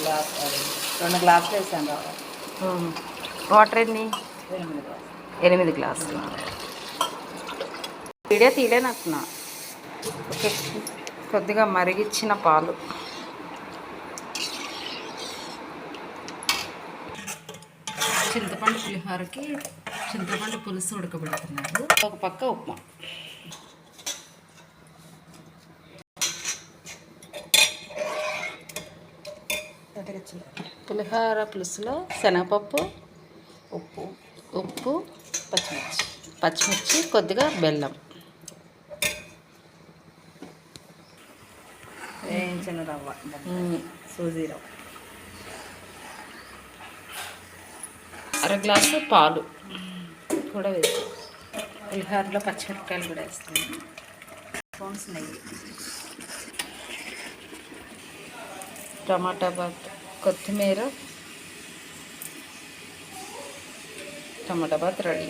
Glass అది 2 గ్లాసులు వేసాను రవ్వ. వాటర్ ఎన్ని? 8 గ్లాసులు. 8 గ్లాసులు. వీడియో తీయలేనట్టున్నా. ఓకే, కొద్దిగా మరిగిచ్చిన పాలు. చింతపండు పులిహోరకి చింతపండు పులుసు ఉడకబెడుతున్నారు. ఒక పక్క ఉప్మా. పులిహోర పులుసులో శనగపప్పు, ఉప్పు, పచ్చిమిర్చి, కొద్దిగా బెల్లం, వేయించిన రవ్వ, సూజీ రవ్వ, 1/2 గ్లాసు పాలు కూడా వేస్తాం. పులిహోరలో పచ్చిమిరపకాయలు కూడా వేస్తాను. స్పూన్స్ నెయ్యి, టమాటా బాత్, కొత్తిమీర. టమాటా బాత్ రెడీ.